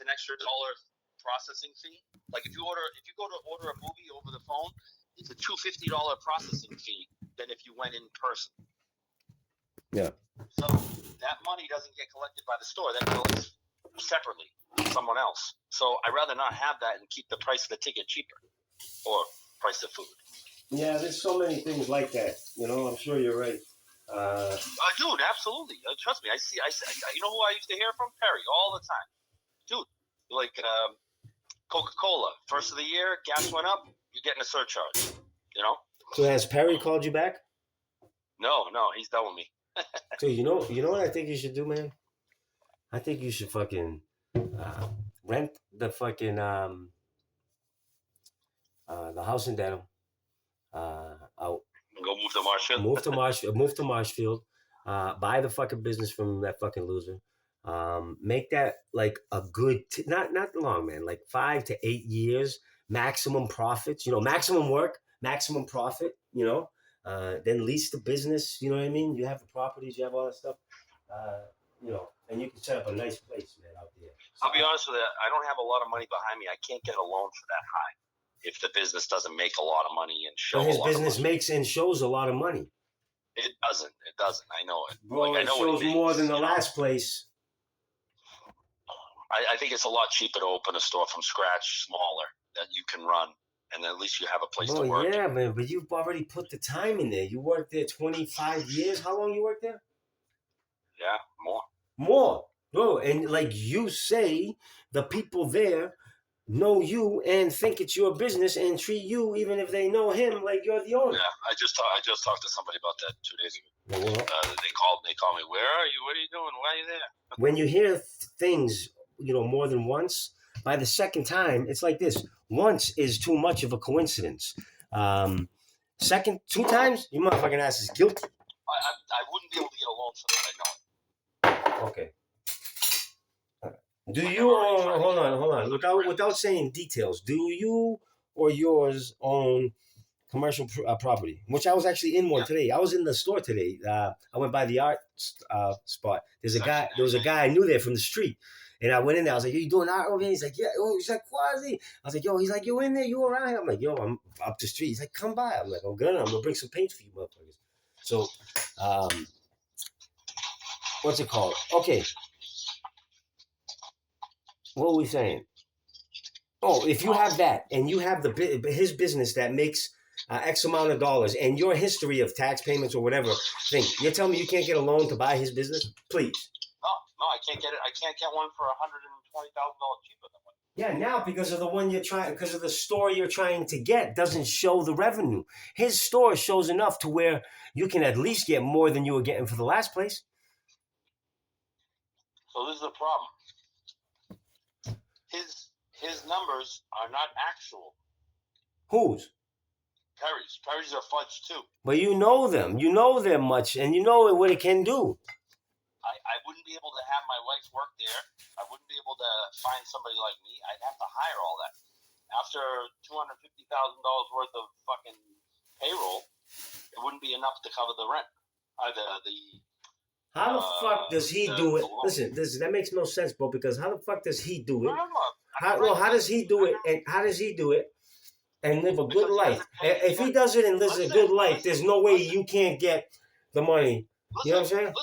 it's an extra $1 processing fee. Like if you go to order a movie over the phone, it's a $250 processing fee than if you went in person. Yeah. So that money doesn't get collected by the store. That goes separately to someone else. So I'd rather not have that and keep the price of the ticket cheaper or price of food. Yeah, there's so many things like that. I'm sure you're right. Dude, absolutely. Trust me. I see. You know who I used to hear from? Perry, all the time. Dude, like Coca-Cola. First of the year, gas went up. You're getting a surcharge. So has Perry called you back? No, he's done with me. Dude, you know what I think you should do, man? I think you should fucking rent the fucking the house in Dedham out. Go move to Marshfield. Move to Marshfield. Buy the fucking business from that fucking loser. Make that like a good, not long, man. Like 5 to 8 years, maximum profits. Maximum work, maximum profit. Then lease the business. You know what I mean? You have the properties, you have all that stuff. And you can set up a nice place, man, out there. So I'll be honest with you. I don't have a lot of money behind me. I can't get a loan for that high if the business doesn't make a lot of money and show. But his business makes and shows a lot of money. It doesn't. I know it. Bro, it shows more than the last place. I think it's a lot cheaper to open a store from scratch, smaller, that you can run, and then at least you have a place to work. Yeah, man, but you've already put the time in there. You worked there 25 years. How long you worked there? Yeah, more. Bro, and like you say, the people there know you and think it's your business and treat you, even if they know him, like you're the owner. Yeah, I just talked to somebody about that 2 days ago. They called me. Where are you? What are you doing? Why are you there? When you hear things, more than once, by the second time, it's like this. Once is too much of a coincidence. Second, 2 times, you motherfucking ass is guilty. I wouldn't be able to get a loan for that. I know it. Okay. Do you hold on without saying details? Do you or yours own commercial property? Which I was actually in one today. I was in the store today. I went by the art spot. There was a guy I knew there from the street, and I went in there. I was like, "You doing art over here?" He's like, "Yeah." Oh, he's like, "QUAZI." I was like, "Yo," he's like, "You in there? You around here?" I'm like, "Yo, I'm up the street." He's like, "Come by." I'm like, "I'm gonna bring some paint for you, motherfuckers." So, what's it called? Okay. What were we saying? Oh, if you have that and you have his business that makes X amount of dollars and your history of tax payments or whatever thing, you're telling me you can't get a loan to buy his business? Please. No, I can't get it. I can't get one for $120,000 cheaper than one. Yeah, now because of the store you're trying to get doesn't show the revenue. His store shows enough to where you can at least get more than you were getting for the last place. So this is the problem. His numbers are not actual. Whose? Perry's. Perry's are fudged too. But you know them. You know them much, and you know what it can do. I wouldn't be able to have my wife work there. I wouldn't be able to find somebody like me. I'd have to hire all that. After $250,000 worth of fucking payroll, it wouldn't be enough to cover the rent. How the fuck does he do it? Listen, that makes no sense, bro. Because how the fuck does he do it? How does he do it? And how does he do it and live a good life? If he does it and lives a good life, there's no way you can't get the money. You know what I'm saying?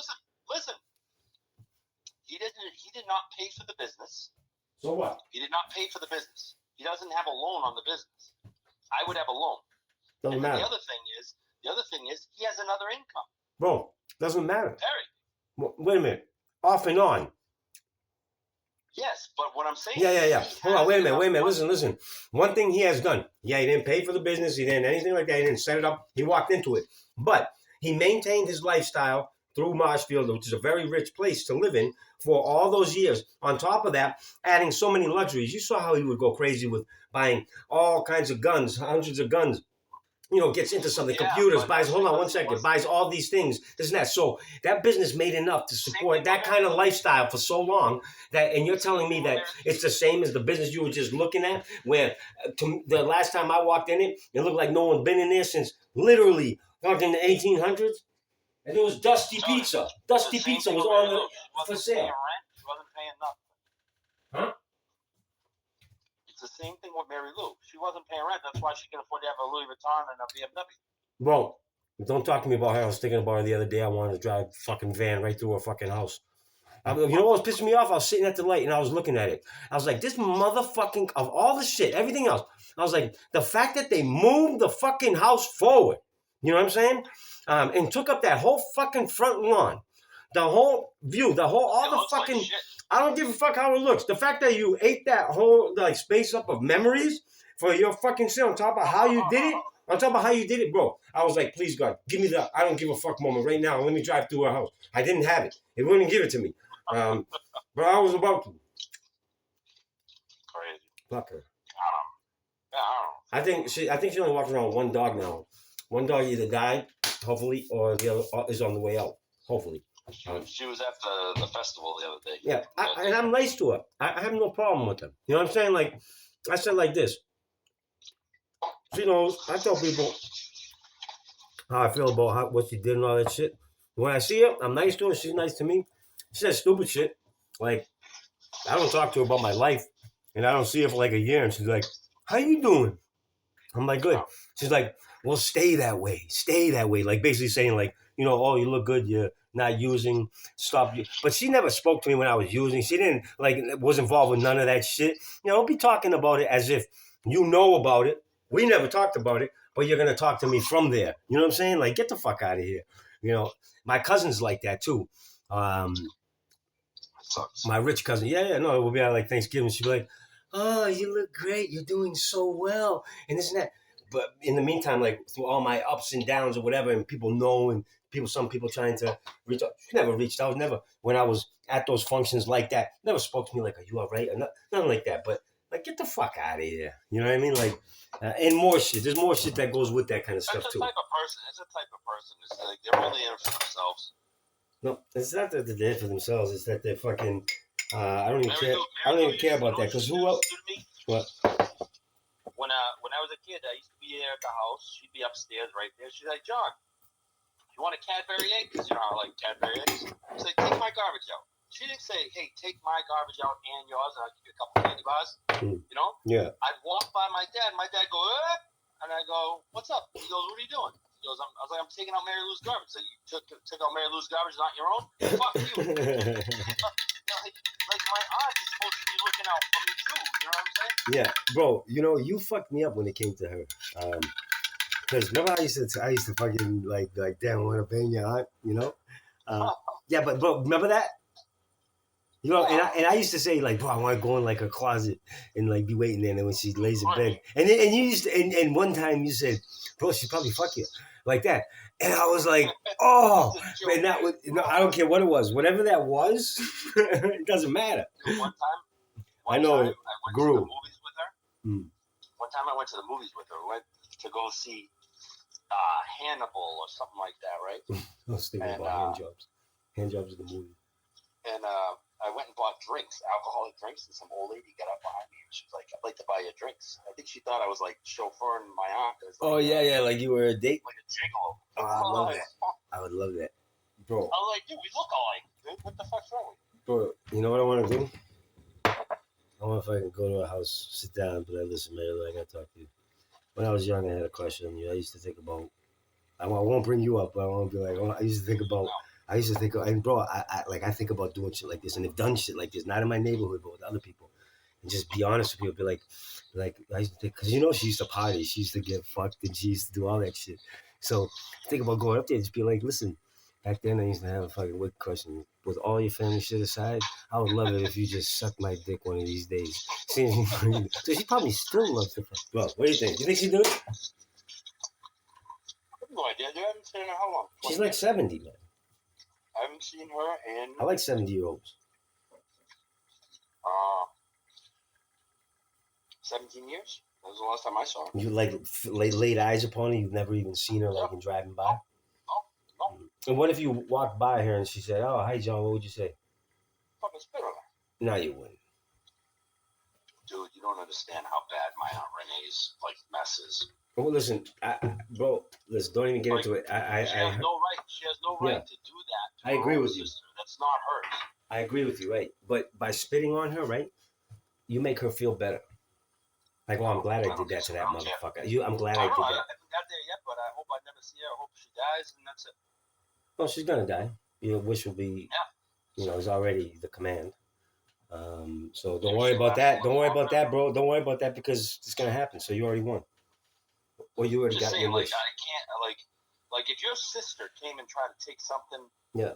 Listen. He did not pay for the business. So what? He did not pay for the business. He doesn't have a loan on the business. I would have a loan. Doesn't matter. The other thing is he has another income. Bro, doesn't matter. Perry. Wait a minute. Off and on. Yes, but what I'm saying Yeah. Hold on, wait a minute. Listen. One thing he has done. Yeah, he didn't pay for the business. He didn't anything like that. He didn't set it up. He walked into it. But he maintained his lifestyle through Marshfield, which is a very rich place to live in, for all those years. On top of that, adding so many luxuries. You saw how he would go crazy with buying all kinds of guns, hundreds of guns. Gets into something, computers, buys all these things, this and that. So that business made enough to support that kind of lifestyle for so long and you're telling me that it's the same as the business you were just looking at, where the last time I walked in it looked like no one's been in there since literally in the 1800s. And it was Dusty Pizza. Dusty Pizza was on for sale. He wasn't paying nothing. Huh? Mary Lou. She wasn't paying rent. That's why she can afford to have a Louis Vuitton and a BMW. Bro, don't talk to me about her. I was thinking about her the other day. I wanted to drive a fucking van right through her fucking house. You know what was pissing me off? I was sitting at the light and I was looking at it. I was like, this motherfucking, of all the shit, everything else, I was like, the fact that they moved the fucking house forward, you know what I'm saying? And took up that whole fucking front lawn, the whole view, all the fucking, like I don't give a fuck how it looks. The fact that you ate that whole like space up of memories for your fucking shit on top of how you did it, on top of how you did it, bro. I was like, please God, give me the I don't give a fuck moment right now. Let me drive through her house. I didn't have it. It wouldn't give it to me. But I was about to. Crazy. Fuck her. I don't know. I think she only walks around with one dog now. One dog either died, hopefully, or the other is on the way out. Hopefully. She was at the festival the other day. Yeah, and I'm nice to her. I have no problem with her. You know what I'm saying? Like, I said like this. She knows. I tell people how I feel about what she did and all that shit. When I see her, I'm nice to her. She's nice to me. She says stupid shit. Like, I don't talk to her about my life, and I don't see her for like a year, and she's like, how you doing? I'm like, good. She's like, well, stay that way. Stay that way. Like, basically saying, like, you know, oh, you look good. You're not using. Stop. But she never spoke to me when I was using. She didn't, like, was involved with none of that shit. You know, don't be talking about it as if you know about it. We never talked about it, but you're going to talk to me from there. You know what I'm saying? Like, get the fuck out of here. You know, my cousin's like that, too. My rich cousin. Yeah, no, it will be at like Thanksgiving. She'd be like, oh, you look great. You're doing so well. And this and that. But in the meantime, like through all my ups and downs or whatever, and people know, and some people trying to reach out. She never reached out. Never, when I was at those functions like that, never spoke to me like, are you all right? Or nothing like that. But like, get the fuck out of here. You know what I mean? Like, and more shit. There's more shit that goes with that kind of stuff too. It's a type of person. It's like they're only in it for themselves. No, it's not that they're there for themselves. It's that they're fucking. I don't even care. I don't even care about that because who else? What? When I was a kid, I used to be there at the house. She'd be upstairs right there. She's like, John, you want a Cadbury egg? Because you know I like Cadbury eggs. She's like, take my garbage out. She didn't say, hey, take my garbage out and yours, and I'll give you a couple candy bars. You know? Yeah. I'd walk by my dad, and my dad go, and I go, what's up? He goes, what are you doing? He goes, I was like, I'm taking out Mary Lou's garbage. So you took out Mary Lou's garbage, not your own? Fuck you. Like my aunt is supposed to be looking out for me too. You know what I'm saying? Yeah, bro. You know, you fucked me up when it came to her. Because remember I used to fucking like damn, want to bang your aunt. You know? Yeah, but bro, remember that? You know, and I used to say like, bro, I want to go in like a closet and like be waiting there, and then when she lays in bed, and you used to, and one time you said, bro, she probably fuck you like that, and I was like, oh, and that was, no, I don't care what it was, whatever that was, it doesn't matter. One time I know it grew. To the movies with her. One time I went to the movies with her. We went to go see Hannibal or something like that, right? I was thinking about hand jobs in the movie, and I went and bought drinks, alcoholic drinks, and some old lady got up behind me and she was like, I'd like to buy you drinks. I think she thought I was like chauffeuring my aunt. Like, oh, yeah, like you were a date? Like a gigolo. Oh, I love that. I would love that. Bro. I was like, dude, we look alike, dude. What the fuck's wrong with you? Bro, you know what I want to do? I want to fucking go to a house, sit down, and be like, listen, man, I got to talk to you. When I was young, I had a crush on you. I used to think about, I won't bring you up, but I want to be like, I used to think about, and bro, I think about doing shit like this, and have done shit like this, not in my neighborhood, but with other people, and just be honest with people, be like I used to think, because you know she used to party, she used to get fucked, and she used to do all that shit. So think about going up there, and just be like, listen, back then I used to have a fucking wicked crush, and with all your family shit aside, I would love it if you just sucked my dick one of these days. So she probably still loves the fuck. Well, what do you think? You think she do it? I have no idea. I haven't seen her how long? She's like 70, man. I haven't seen her in... I like 70-year-olds. 17 years? That was the last time I saw her. You like laid eyes upon her? You've never even seen her like in driving by? No. And what if you walked by her and she said, oh, hi, John, what would you say? Fucking spit on her. No, you wouldn't. Dude, you don't understand how bad my Aunt Renee's like messes. Well, listen, bro, don't even get into it. She has no right. She has no right to do that. I agree with you. That's not hers. I agree with you, right? But by spitting on her, right, you make her feel better. Like, well, I'm glad I don't did that to care. that I don't care. motherfucker. I'm glad I I did don't know. I that. haven't got there yet, but I hope I never see her. I hope she dies, and that's it. Well, she's gonna die. Your wish will be, Yeah. is already the command. So don't Maybe worry she'll about that. actually Don't live worry longer. about that, bro. Don't worry about that because it's gonna happen. So you already won, or you already Just got saying, your like, wish. I can't, like if your sister came and tried to take something, Yeah.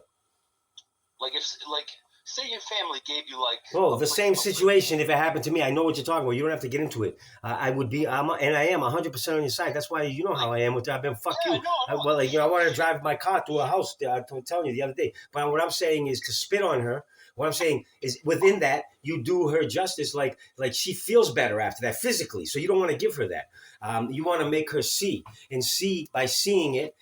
like if, like, say your family gave you like, Bro, the same situation if it happened to me. I know what you're talking about. You don't have to get into it. I would be, and I am 100% on your side. That's why you know how I am with that. I've been fuck yeah, you. no, Well, like, I wanted to drive my car through a house. I was telling you the other day. But what I'm saying is to spit on her. What I'm saying is within that, you do her justice. Like she feels better after that physically. So you don't want to give her that. You want to make her see and see by seeing it,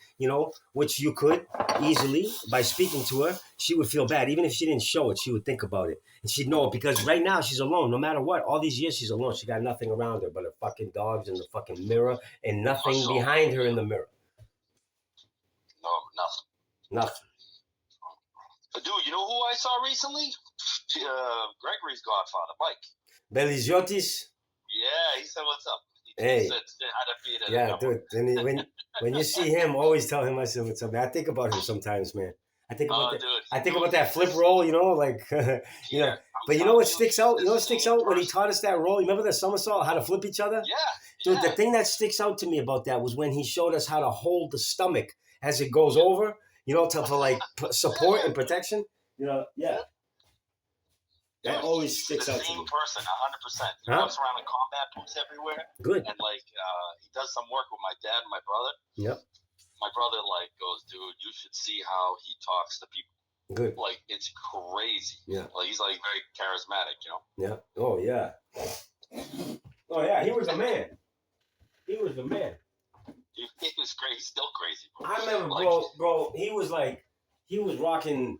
which you could easily by speaking to her. She would feel bad. Even if she didn't show it, she would think about it. And she'd know it because right now she's alone. No matter what, all these years she's alone. She got nothing around her but her fucking dogs and the fucking mirror and nothing behind her in the mirror. No, nothing. Nothing. But dude, you know who I saw recently? Gregory's godfather, Mike. Beliziotis? Yeah, he said, "What's up?" Hey. He said, "How to beat it." Yeah, dude. When you see him, always tell him I said what's up. Man, I think about him sometimes, man. I think about that flip roll, like Yeah, But you know what sticks out? You know what sticks out when he taught us that roll? You remember the somersault, how to flip each other? Yeah. Dude, the thing that sticks out to me about that was when he showed us how to hold the stomach as it goes over, for like support and protection. Yeah. That always sticks out to me. The same person, 100%. He walks around in combat boots everywhere. Good. And he does some work with my dad and my brother. Yep. My brother goes, "Dude, you should see how he talks to people." Good. It's crazy. Yeah. He's very charismatic, Yeah. Oh yeah. Oh yeah. He was the man. He was the man. He was crazy. He's still crazy, bro. I remember, bro. He was rocking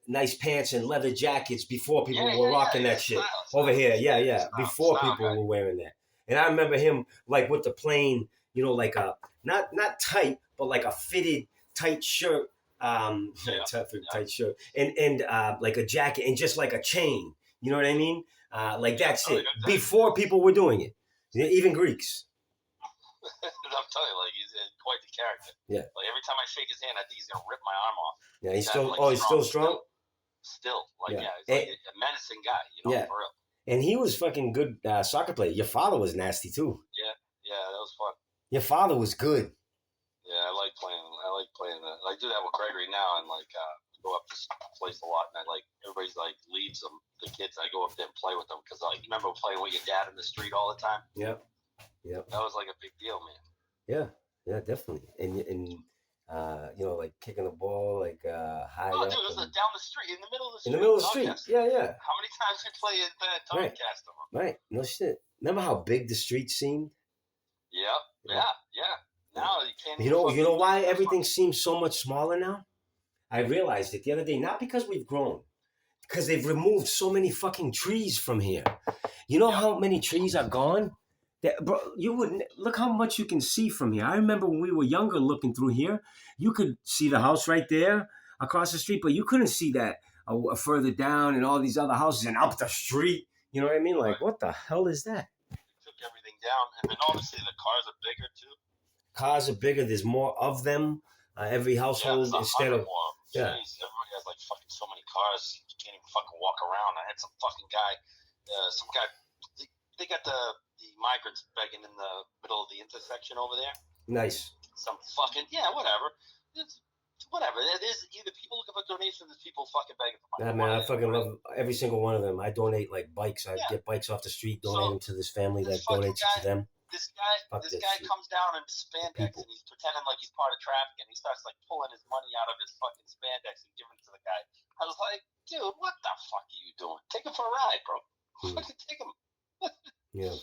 nice pants and leather jackets before people were rocking that shit over here. Yeah. Before people were wearing that. And I remember him with the plain, not tight, but like a fitted tight shirt, tight shirt, and like a jacket and just like a chain. You know what I mean? That's it. Before people were doing it, even Greeks. I'm telling you, he's quite the character. Yeah. Every time I shake his hand, I think he's gonna rip my arm off. Yeah, he's still. He's still strong. Still, he's a menacing guy. For real. And he was fucking good soccer player. Your father was nasty too. Yeah, that was fun. Your father was good. Yeah, I like playing that. I do that with Gregory now, and go up to this place a lot, and everybody's leaves them, the kids. I go up there and play with them because remember playing with your dad in the street all the time. Yep. That was a big deal, man. Yeah, definitely. And kicking the ball high up. Dude, it was down the street, in the middle of the street. In the middle of the street. Yeah. How many times did we play at Tomcast? Right. No shit. Remember how big the street seemed? Yeah. Now you can't. You know why everything seems so much smaller now? I realized it the other day. Not because we've grown, because they've removed so many fucking trees from here. You know how many trees are gone? Bro, you wouldn't look how much you can see from here. I remember when we were younger, looking through here, you could see the house right there across the street, but you couldn't see that further down and all these other houses and up the street. You know what I mean? What the hell is that? They took everything down, and then obviously the cars are bigger too. Cars are bigger. There's more of them. Every household instead of more. Yeah. Jeez, everybody has fucking so many cars. You can't even fucking walk around. I had some fucking guy, some guy. They got the migrants begging in the middle of the intersection over there. Nice. Some fucking whatever. Whatever. It is either people looking for donations, or people fucking begging for money. Yeah, man, I fucking love every single one of them. I donate bikes. I get bikes off the street, donate them to this family that donates it to them. This guy comes down in spandex and he's pretending like he's part of traffic, and he starts pulling his money out of his fucking spandex and giving it to the guy. I was like, dude, what the fuck are you doing? Take him for a ride, bro. Fucking take him. Yeah.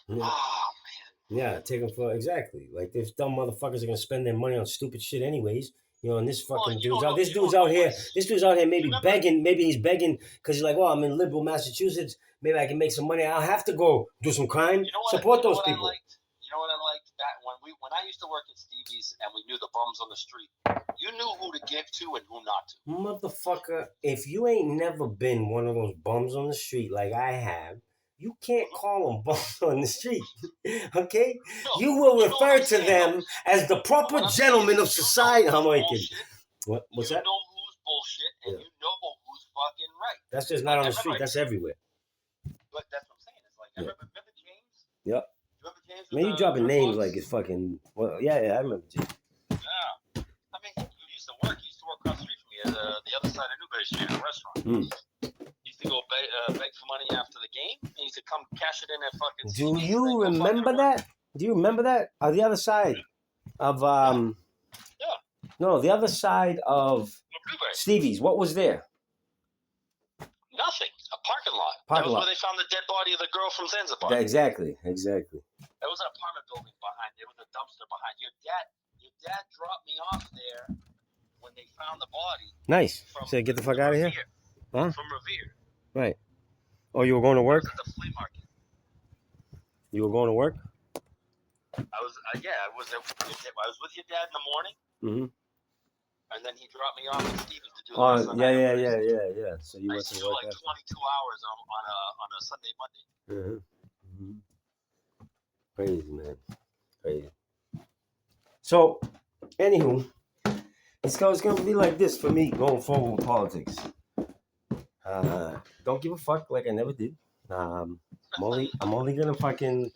Oh man. Yeah, take them for exactly. These dumb motherfuckers are gonna spend their money on stupid shit anyways. And this fucking dude's out. This dude's out here. Maybe begging. Maybe he's begging because he's like, "Well, I'm in liberal Massachusetts. Maybe I can make some money. I'll have to go do some crime. Support those people." You know what I liked? back when I used to work at Stevie's and we knew the bums on the street. You knew who to give to and who not to. Motherfucker, if you ain't never been one of those bums on the street like I have, you can't call them bums on the street. Okay? No, You will you know what refer I'm to saying, them as the proper What I'm gentleman saying of is, society. you know I'm who's like, bullshit, what's you that? know who's bullshit, and Yeah. you know who's fucking right. That's just not on the street. That's everywhere. But that's what I'm saying. It's like, Yeah. remember James? Yep. Remember James? Man, you dropping names like it's fucking. Well, yeah, I remember James. Yeah. I mean, he used to work. He used to work across the street from me at the other side of Newberry Street at a restaurant. He used to go beg for money after the game. And he used to come cash it in at fucking. Do you remember that? Do you remember that? On the other side of Yeah. No, the other side of Stevie's. What was there? Nothing. A parking lot. That was where they found the dead body of the girl from Zanzibar. Exactly. There was an apartment building behind. There was a dumpster behind. Your dad dropped me off there when they found the body. Nice. Said, get the fuck out of here. Huh? From Revere. Right. Oh, you were going to work? At the flea market. You were going to work? I was. I was with your dad in the morning. Mm-hmm. And then he dropped me off at Stevens to do the rest of the night. Yeah. So you went to work like 22 hours on a Sunday, Monday. Mm-hmm. Crazy, man. Crazy. So, anywho, it's going to be like this for me going forward with politics. Don't give a fuck like I never did. I'm only gonna fucking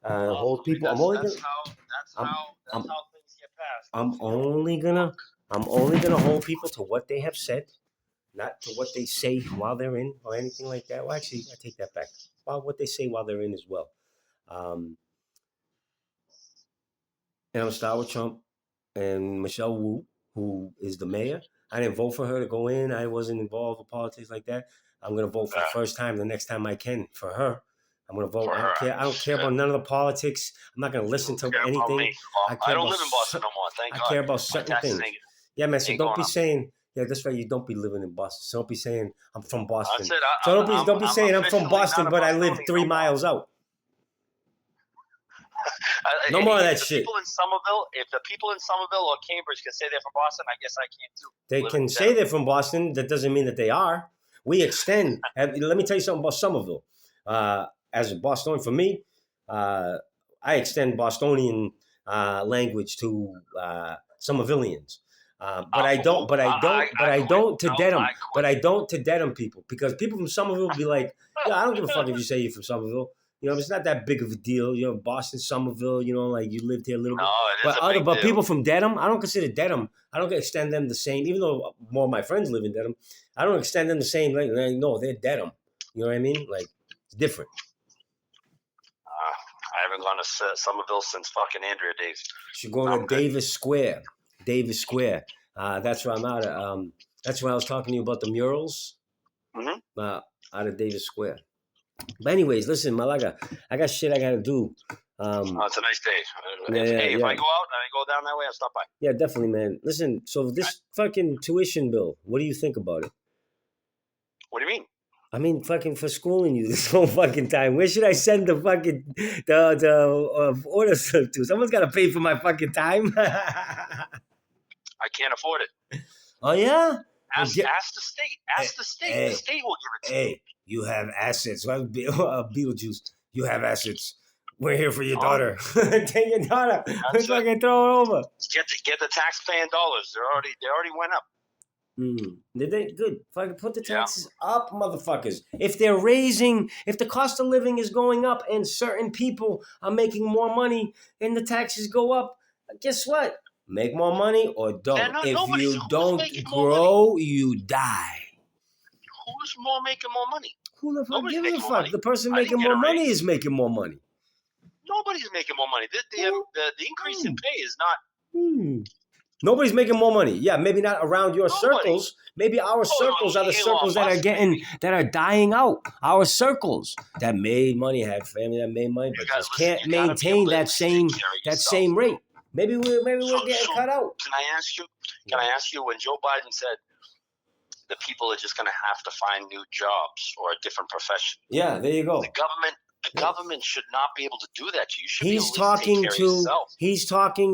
hold people. That's how things get passed. I'm only gonna hold people to what they have said, not to what they say while they're in or anything like that. Well, actually, I take that back. Well, what they say while they're in as well. And I'm gonna start with Trump and Michelle Wu, who is the mayor. I didn't vote for her to go in. I wasn't involved with politics like that. I'm gonna vote for the first time the next time I can for her. I'm gonna vote. I don't care about none of the politics. I'm not gonna listen to anything. I don't live in Boston no more. Thank God. I care about certain things. Yeah, man. So don't be saying. Yeah, that's right. You don't be living in Boston. So don't be saying I'm from Boston. So don't be saying I'm from Boston, but I live 3 miles out. No more of that shit. If the people in Somerville or Cambridge can say they're from Boston, I guess I can too. They can say they're from Boston. That doesn't mean that they are. We extend. Let me tell you something about Somerville. As a Bostonian, for me, I extend Bostonian language to Somervillians. But I don't to Dedham people, because people from Somerville will be like, yeah, I don't give a fuck if you say you're from Somerville. You know, it's not that big of a deal. You know, Boston, Somerville, you know, like you lived here a little bit. But people from Dedham, I don't consider Dedham, I don't extend them the same, even though more of my friends live in Dedham, I don't extend them the same. Like, no, they're Dedham. You know what I mean? Like, it's different. I haven't gone to Somerville since fucking Andrea days. You should go to Davis Square. That's where I'm out of. That's when I was talking to you about the murals. Mm-hmm. Out of Davis Square. But anyways, listen, Malaga, I got shit I got to do. It's a nice day. If I go out and I go down that way, I'll stop by. Yeah, definitely, man. Listen, so this fucking tuition bill, what do you think about it? What do you mean? I mean, fucking for schooling you this whole fucking time. Where should I send the fucking the orders to? Someone's got to pay for my fucking time. I can't afford it. Oh yeah. Ask the state. Ask the state. The state will give it to you. You have assets. Well, Beetlejuice, you have assets. We're here for your daughter. Take your daughter. We're fucking throw it over. Get the tax-paying dollars. They already went up. Did they? Good. Fucking put the taxes up, motherfuckers. If the cost of living is going up and certain people are making more money and the taxes go up, guess what? Make more money or don't. If you don't grow, you die. Who's making more money? Who the fuck gives a fuck? The person making more money is making more money. Nobody's making more money. The increase in pay is not. Nobody's making more money. Yeah, maybe not around your circles. Maybe our circles are the circles that are dying out. Our circles that made money, had family that made money, but just can't maintain that same rate. Maybe we're getting cut out. Can I ask you when Joe Biden said the people are just going to have to find new jobs or a different profession? Yeah, there you go. The The government should not be able to do that to you. You should be He's able to talking take care of yourself.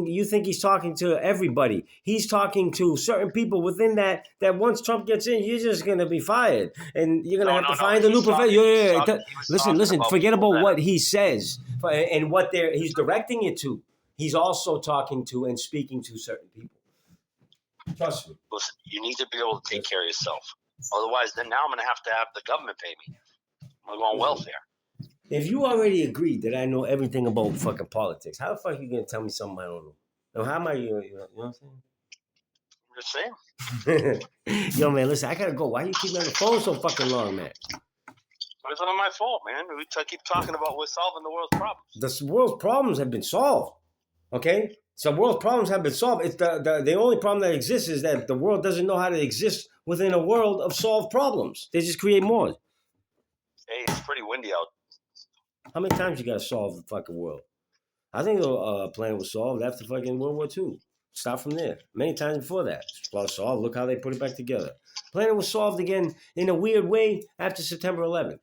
you think he's talking to everybody. He's talking to certain people within that once Trump gets in, you're just going to be fired. And you're going to have to find a new professor. Listen, forget about what he says and what he's directing it to. He's also talking to and speaking to certain people. Trust me. Listen, you need to be able to take care of yourself. Otherwise, then now I'm going to have the government pay me. I'm going to go on welfare. If you already agreed that I know everything about fucking politics, how the fuck are you going to tell me something I don't know? Now, how am I, you know what I'm saying? I'm just saying. Yo, man, listen, I got to go. Why you keep me on the phone so fucking long, man? It's not my fault, man. We keep talking about we're solving the world's problems. The world's problems have been solved, okay? So world's problems have been solved. It's the only problem that exists is that the world doesn't know how to exist within a world of solved problems. They just create more. Hey, it's pretty windy out. How many times you got to solve the fucking world? I think the planet was solved after fucking World War II. Start from there. Many times before that. It was solved. Look how they put it back together. Planet was solved again in a weird way after September 11th.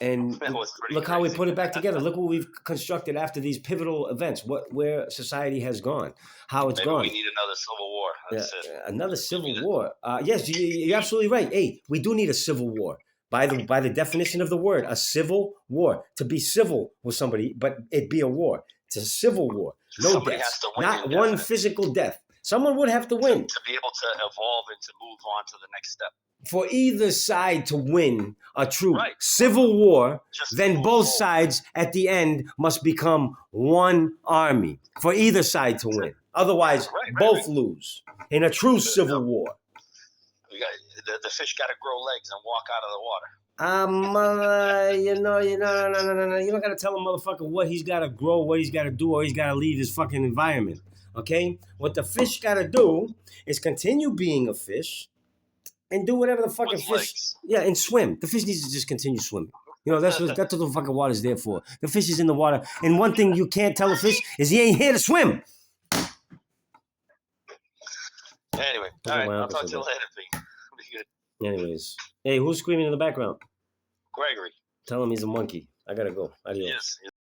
And look how we put it back together. Look what we've constructed after these pivotal events. Where society has gone, how it's gone. We need another civil war. That's it. Another civil war. Yes, you're absolutely right. Hey, we do need a civil war. By the definition of the word, a civil war. To be civil with somebody, but it be a war. It's a civil war. No deaths. Not one physical death. Someone would have to win. To be able to evolve and to move on to the next step. For either side to win a true civil war, then both sides at the end must become one army. For either side to win. Otherwise, both lose in a true civil war. The fish got to grow legs and walk out of the water. You don't got to tell a motherfucker what he's got to grow, what he's got to do, or he's got to leave his fucking environment. Okay? What the fish got to do is continue being a fish and do whatever the fucking fish... Yeah, and swim. The fish needs to just continue swimming. You know, that's what the fucking water's there for. The fish is in the water. And one thing you can't tell a fish is he ain't here to swim. Anyway, all right, I'll talk to you later, P. Good. Anyways. Hey, who's screaming in the background? Gregory. Tell him he's a monkey. I gotta go. Adios. Yes.